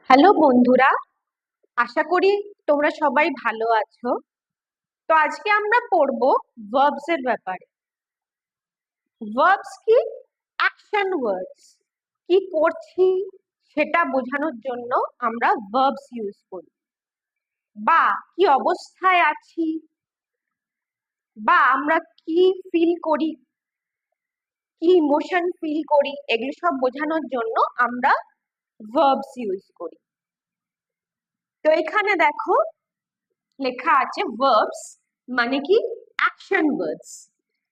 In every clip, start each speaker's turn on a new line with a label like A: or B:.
A: Hello বন্ধুরা, আশা করি তোমরা সবাই ভালো আছো। তো আজকে আমরা পড়ব ভার্বস এর ব্যাপারে। ভার্বস কি? অ্যাকশন ওয়ার্ডস। কি করছি সেটা বোঝানোর জন্য আমরা ভার্বস ইউজ করি, বা কি অবস্থায় আছি, বা আমরা কি ফিল করি, কি ইমোশন ফিল করি, এগুলো সব বোঝানোর জন্য আমরা ভার্বস ইউজ করি। তো এখানে দেখো লেখা আছে verbs মানে কি? Action words,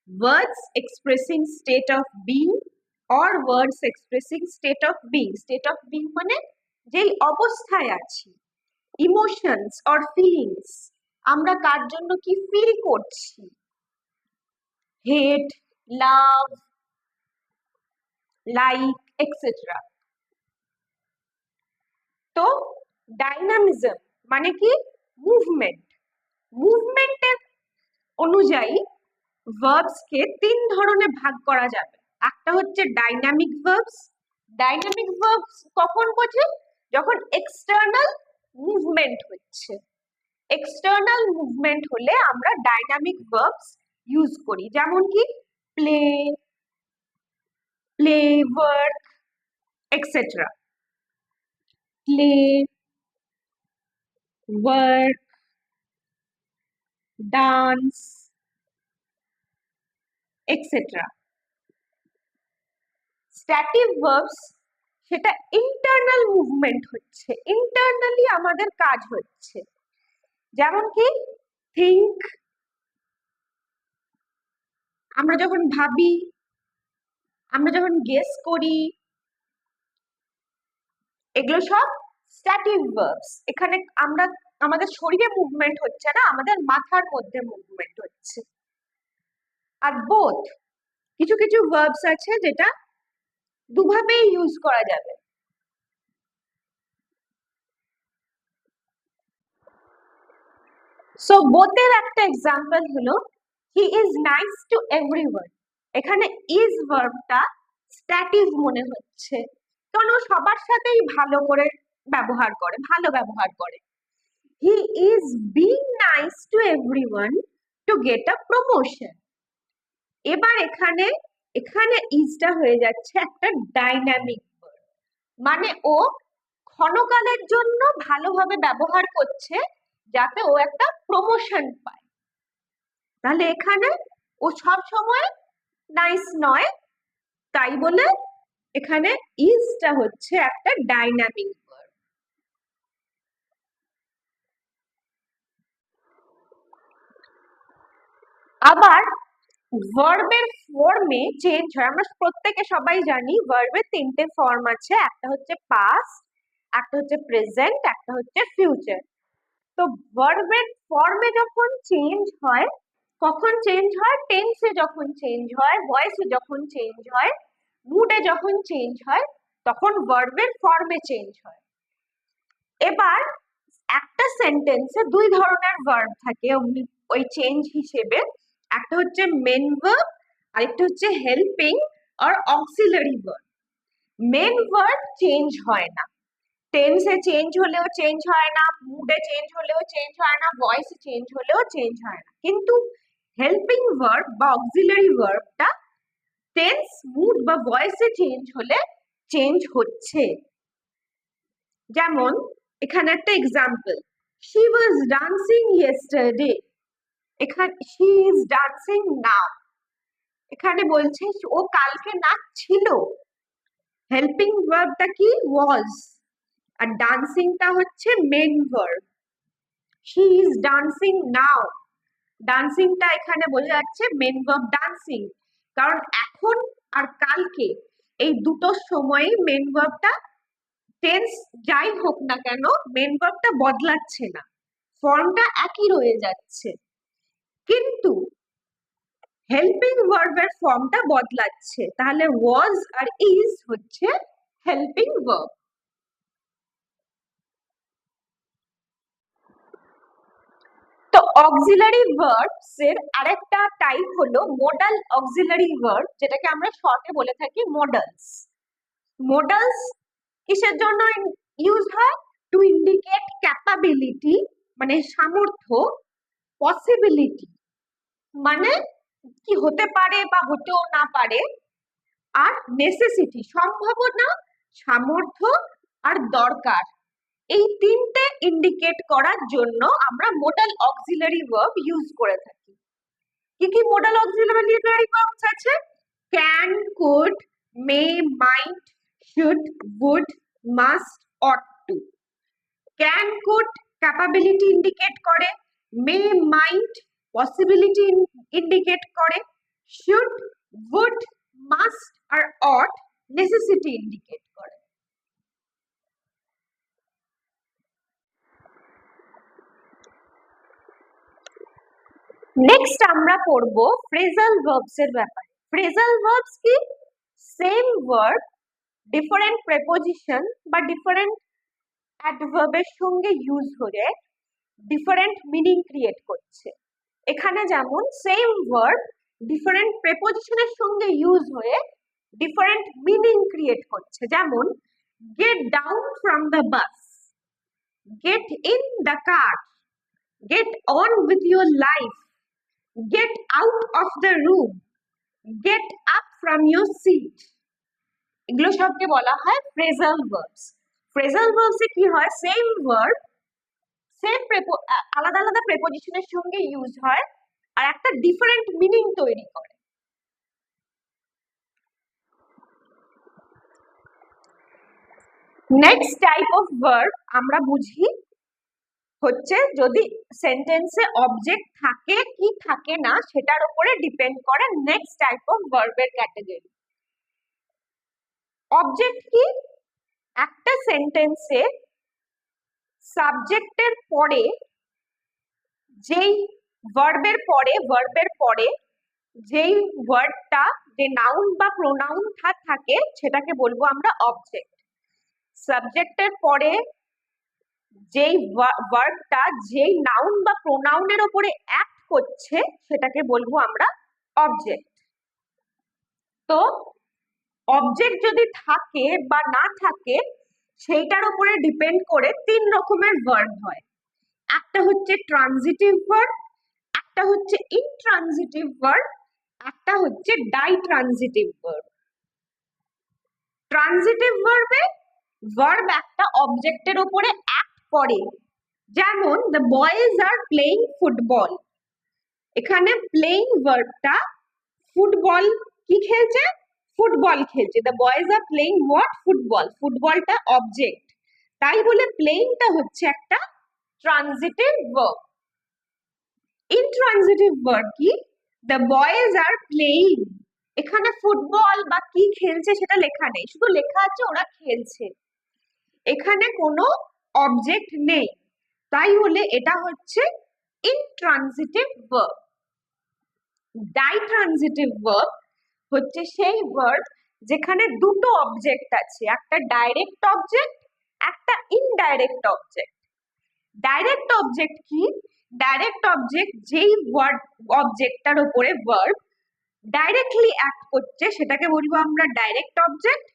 A: words expressing state of being or words expressing state of being. State of being মানে যেই অবস্থায় আছি, ইমোশনস or feelings, আমরা কার জন্য কি ফিল করছি, হেট, লাভ, লাইক এটসেট্রা। তো ডাইনামিজম মানে কি? মুভমেন্ট। মুভমেন্টের অনুযায়ী ভার্বস কে তিন ধরনে ভাগ করা যাবে। একটা হচ্ছে ডাইনামিক ভার্বস। ডাইনামিক ভার্বস কখন বোঝে? যখন এক্সটার্নাল মুভমেন্ট হচ্ছে। এক্সটার্নাল মুভমেন্ট হলে আমরা ডাইনামিক ভার্বস ইউজ করি, যেমন কি play, play, work etcetera. Play, work, dance etcetera. Static verbs সেটা ইন্টারনাল মুভমেন্ট হচ্ছে, ইন্টারনালি আমাদের কাজ হচ্ছে, যেমন কি থিঙ্ক, আমরা যখন ভাবি, আমরা যখন গেস করি, এগুলো সব স্ট্যাটিক ভার্বস। এখানে আমরা আমাদের শরীরে মুভমেন্ট হচ্ছে না, আমাদের মাথার মধ্যে মুভমেন্ট হচ্ছে। আর বোথ, কিছু কিছু ভার্বস আছে যেটা দুভাবেই ইউজ করা যাবে। সো বোথের একটা এক্সাম্পল হলো he is nice to everyone. এখানে ইজ ভার্বটা স্ট্যাটিক মনে হচ্ছে, কারণ ও সবার সাথেই ভালো করে ব্যবহার করে, ভালো ব্যবহার করে। He is being nice to everyone to get a promotion. এবার এখানে এখানে ইজটা হয়ে যাচ্ছে একটা ডাইনামিক ভার্ব, মানে ও ক্ষণকালের জন্য ভালোভাবে ব্যবহার করছে যাতে ও একটা প্রমোশন পায়। তাহলে এখানে ও সব সময় নাইস নয়, তাই বলে এখানে ইজটা হচ্ছে একটা ডাইনামিক ভার্ব। আবার ভার্বের ফর্মে চেঞ্জ হয়। আমরা প্রত্যেকে সবাই জানি ভার্বের তিনটে ফর্ম আছে, একটা হচ্ছে পাস্ট, একটা হচ্ছে প্রেজেন্ট, একটা হচ্ছে ফিউচার। তো ভার্বের ফর্মে যখন চেঞ্জ হয়, কখন চেঞ্জ হয়? টেন্সে যখন চেঞ্জ হয়, ভয়েসে যখন চেঞ্জ হয়, মুডে যখন চেঞ্জ হয়, তখন ভার্বের ফর্মে চেঞ্জ হয়। এবার একটা সেন্টেন্সে দুই ধরনের ভার্ব থাকে ওই চেঞ্জ হিসেবে। একটা হচ্ছে মেন ভার্ব, আর একটা হচ্ছে হেল্পিং আর auxiliary verb. Main verb change হয় না, টেন্সে চেঞ্জ হলেও চেঞ্জ হয় না, মুডে চেঞ্জ হলেও চেঞ্জ হয় না, ভয়েসে চেঞ্জ হলেও চেঞ্জ হয় না। কিন্তু হেল্পিং ভার্ব বা অক্সিলারি ভার্বটা টেন্স, মুড বা ভয়েসে চেঞ্জ হলে চেঞ্জ হচ্ছে। যেমন এখানে একটা example, she was dancing yesterday. এখানে শি ইজ ডান্সিং নাও, এখানে বলছে ও কালকে নাচছিল। হেল্পিং ভার্বটা কি? ওয়াজ, আর ডান্সিংটা হচ্ছে main verb. She is dancing now, ডান্সিংটা এখানে বোঝা যাচ্ছে মেন ভার্ব ডান্সিং, কারণ এখন আর কালকে এই দুটো সময়ই মেন ভার্বটা, টেন্স যাই হোক না কেন, মেন ভার্বটা বদলাচ্ছে না, ফর্মটা একই রয়ে যাচ্ছে। কিন্তু হেল্পিং ভার্বের ফর্মটা বদলাচ্ছে, তাহলে ওয়াজ আর ইজ হচ্ছে হেল্পিং ভার্ব। তো অক্সিলারি ভার্বস এর আরেকটা টাইপ হলো মোডাল অক্সিলারি ভার্ব, যেটাকে আমরা শর্টে বলে থাকি মডালস। মডালস কিসের জন্য ইউজ হয় টু ইন্ডিকেট ক্যাপাবিলিটি মানে সামর্থ্য, পসিবিলিটি মানে কি হতে পারে বা হতেও না পারে, আর নেসেসিটি সম্ভাবনা, সামর্থ্য আর দরকার, এই তিনটে ইন্ডিকেট করার জন্য আমরা মোডাল অক্সিলারি ভার্ব ইউজ করে থাকি। কি কি মোডাল অক্সিলারি ভার্বস আছে? Can, could, may, might, should, would, must, ought to। Can, could capability indicate করে, মে, মাইট পসিবিলিটি ইন্ডিকেট করে, শুড, would, must আর ought নেসেসিটি ইন্ডিকেট করে। নেক্সট আমরা পড়ব ফ্রেজাল ভার্বস এর ব্যাপারে। ফ্রেজাল ভার্বস কি? সেম ভার্ব ডিফারেন্ট প্রেপোজিশন বা ডিফারেন্ট অ্যাডভার্বের সঙ্গে ইউজ হয়ে ডিফারেন্ট মিনিং ক্রিয়েট করছে। এখানে যেমন সেম ভার্ব ডিফারেন্ট প্রেপোজিশনের সঙ্গে ইউজ হয়ে ডিফারেন্ট মিনিং ক্রিয়েট করছে। যেমন get down from the bus, get in the car, get on with your life, get out of the room, get up from your seat। এগুলো সবকে বলা হয় phrasal verbs. Phrasal ভার্বসে কি হয়? Same verb same আলাদা আলাদা প্রেপোজিশনের সঙ্গে ইউজ হয় আর একটা ডিফারেন্ট মিনিং তৈরি করে। নেক্সট টাইপ অফ ভার্ব আমরা বুঝি হচ্ছে যদি সেন্টেন্সে অবজেক্ট থাকে কি থাকে না সেটার উপরে ডিপেন্ড করে নেক্সট টাইপ অফ ভার্বের ক্যাটাগরি। অবজেক্ট কি? একটা সেন্টেন্সে সাবজেক্টের পরে যেই ভার্বের পরে যেই ওয়ার্ডটা যে নাউন বা প্রোনাউন থাকে সেটাকে বলবো আমরা অবজেক্ট। সাবজেক্টের পরে যেই ভার্বটা যেই নাউন বা প্রোনাউনের উপরে অ্যাক্ট করছে সেটাকে বলবো আমরা অবজেক্ট। তো অবজেক্ট যদি থাকে বা না থাকে সেইটার উপরে ডিপেন্ড করে তিন রকমের ভার্ব হয়। একটা হচ্ছে ট্রানজিটিভ ভার্ব, একটা হচ্ছে ইনট্রানজিটিভ ভার্ব, একটা হচ্ছে ডাইট্রানজিটিভ ভার্ব। ট্রানজিটিভ ভার্বে ভার্ব একটা অবজেক্টের উপরে অ্যাক্ট করে, যেমন the boys are playing football. এখানে প্লেইং ভার্বটা ফুটবল কি খেলছে? ফুটবল খেলছে। The boys are playing what? Football. ফুটবলটা অবজেক্ট, তাই বলে প্লেইংটা হচ্ছে একটা ট্রানজিটিভ ভার্ব। ইনট্রানজিটিভ ভার্ব কি? The boys are playing. এখানে ফুটবল বা কি খেলছে সেটা লেখা নেই, শুধু লেখা আছে ওরা খেলছে, এখানে কোনো অবজেক্ট নেই, তাই হলে এটা হচ্ছে ইনট্রানজিটিভ ভার্ব। ডাইট্রানজিটিভ ভার্ব হচ্ছে সেই ভার্ব যেখানে দুটো অবজেক্ট আছে, একটা ডাইরেক্ট অবজেক্ট, একটা ইনডাইরেক্ট অবজেক্ট। ডাইরেক্ট অবজেক্ট কি? ডাইরেক্ট অবজেক্ট যেই ওয়ার্ড অবজেক্টটার উপরে ভার্ব ডাইরেক্টলি অ্যাক্ট করছে সেটাকে বলবো আমরা ডাইরেক্ট অবজেক্ট,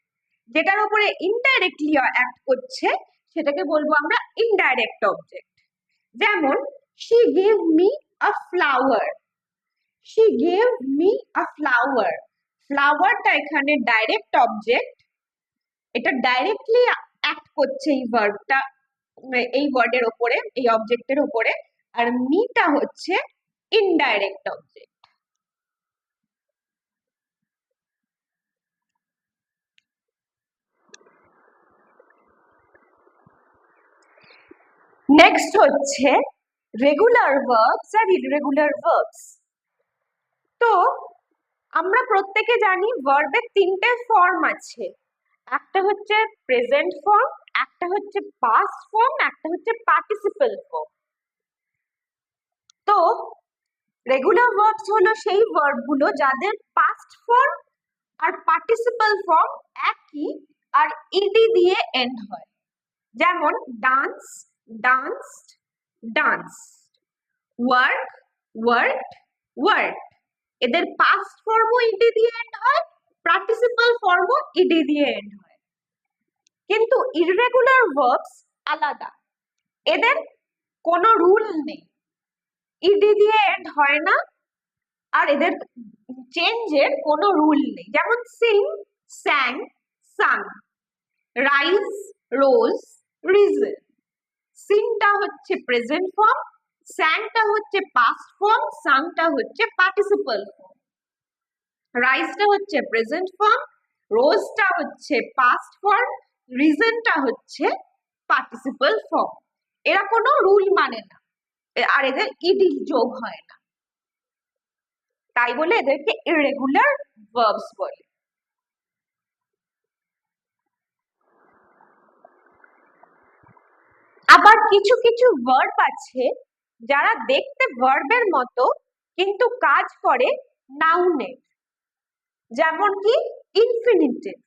A: যেটার উপরে ইনডাইরেক্টলি অ্যাক্ট করছে সেটাকে বলবো আমরা ইনডাইরেক্ট অবজেক্ট। যেমন she gave me a flower, she gave me a flower। ফ্লাওয়ারটা এখানে ডাইরেক্ট অবজেক্ট, এটা ডাইরেক্টলি অ্যাক্ট করছে এই ভার্বটা এই ওয়ার্ডের উপরে, এই অবজেক্টের উপরে, আর মিটা হচ্ছে ইনডাইরেক্ট অবজেক্ট। নেক্সট হচ্ছে regular verbs are irregular verbs. তো আমরা প্রত্যেকে জানি ভার্বের তিনটে ফর্ম আছে, একটা হচ্ছে প্রেজেন্ট ফর্ম, একটা হচ্ছে পাস্ট ফর্ম, একটা হচ্ছে পার্টিসিপল ফর্ম। তো রেগুলার ভার্বস হলো সেই ভার্বগুলো যাদের পাস্ট ফর্ম আর পার্টিসিপল ফর্ম একই আর ইডি দিয়ে এন্ড হয়। যেমন dance, danced, dance, work, worked, worked. এদের পাস্ট ফর্মও ইডি দিয়ে এন্ড হয়, পার্টিসিপল ফর্মও ইডি দিয়ে এন্ড হয়। কিন্তু ইররেগুলার ভার্বস আলাদা, এদের কোনো রুল নেই, ইডি দিয়ে এন্ড হয় না, আর এদের চেঞ্জের কোনো রুল নেই। যেমন সিং, স্যাং, সাং, রাইজ, রোজ, রিজন। সিংটা হচ্ছে প্রেজেন্ট ফর্ম, স্যাংটা হচ্ছে পাস্ট ফর্ম, সাংটা হচ্ছে পার্টিসিপল ফর্ম, রাইজটা হচ্ছে প্রেজেন্ট ফর্ম, রোজটা হচ্ছে পাস্ট ফর্ম, রিজনটা হচ্ছে পার্টিসিপল ফর্ম। এরা কোনো রুল মানে না, আর এদের ইডি যোগ হয় না, তাই বলে এদেরকে ইররেগুলার ভার্বস বলে। আবার কিছু কিছু ভার্ব আছে যারা দেখতে ভার্বের মতো কিন্তু কাজ করে নাউনের, যেমন কি ইনফিনিটিভ।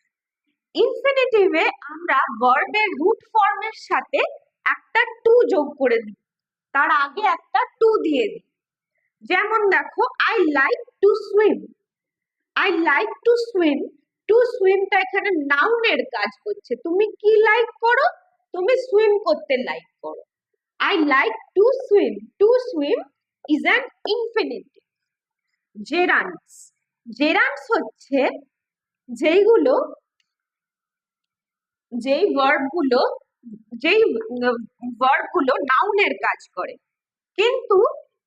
A: ইনফিনিটিভে আমরা ভার্বের রুট ফর্মের সাথে একটা টু যোগ করে দিই, তার আগে একটা টু দিয়ে দিই। যেমন দেখো, I like to swim, I like to swim, to সুইমটা এখানে নাউনের কাজ করছে। তুমি কি লাইক করো? তুমি সুইম করতে লাইক করো। I like to swim. To swim is an infinitive. Gerunds. Gerunds হচ্ছে যেইগুলো, যেই ভার্বগুলো নাউনের কাজ করে, কিন্তু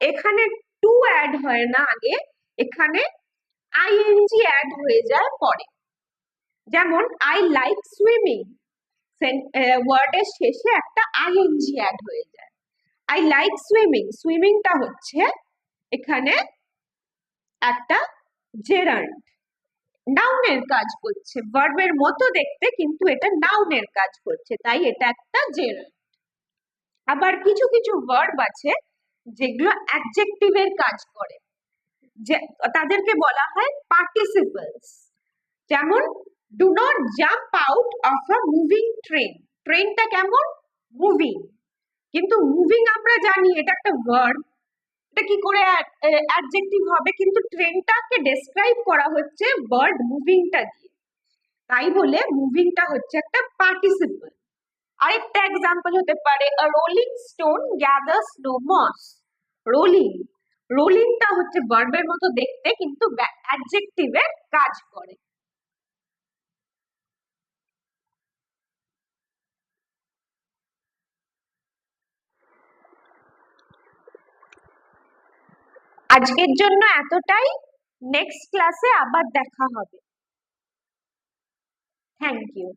A: এখানে টু অ্যাড হয় না আগে, এখানে আইএনজি অ্যাড হয়ে যায় পরে। যেমন আই লাইক সুইমিং, ওয়ার্ডের শেষে একটা আইএনজি অ্যাড হয়ে যায়। আই লাইক সুইমিং, সুইমিংটা হচ্ছে এখানে একটা জেরান্ড, নাউনের কাজ করছে, ভার্বের মতো দেখতে কিন্তু এটা নাউনের কাজ করছে, তাই এটা একটা জেরান্ড। আবার কিছু কিছু ভার্ব আছে যেগুলো অ্যাডজেক্টিভের কাজ করে, যে তাদেরকে বলা হয় পার্টিসিপলস। যেমন do not jump out of a moving train, ট্রেনটা কেমন? মুভিং, কিন্তু মুভিং আমরা জানি এটা একটা ভার্ব, এটা কি করে অ্যাডজেক্টিভ হবে? কিন্তু ট্রেনটাকে ডেসক্রাইব করা হচ্ছে ভার্ব মুভিংটা দিয়ে, তাই বলে মুভিংটা হচ্ছে একটা পার্টিসিপল। আরেকটা এক্সাম্পল হতে পারে a rolling stone gathers no moss. Rolling, রোলিংটা হচ্ছে ভার্বের মতো দেখতে কিন্তু অ্যাডজেক্টিভের কাজ করে। আজকের জন্য এতটাই, নেক্সট ক্লাসে আবার দেখা হবে। Thank you.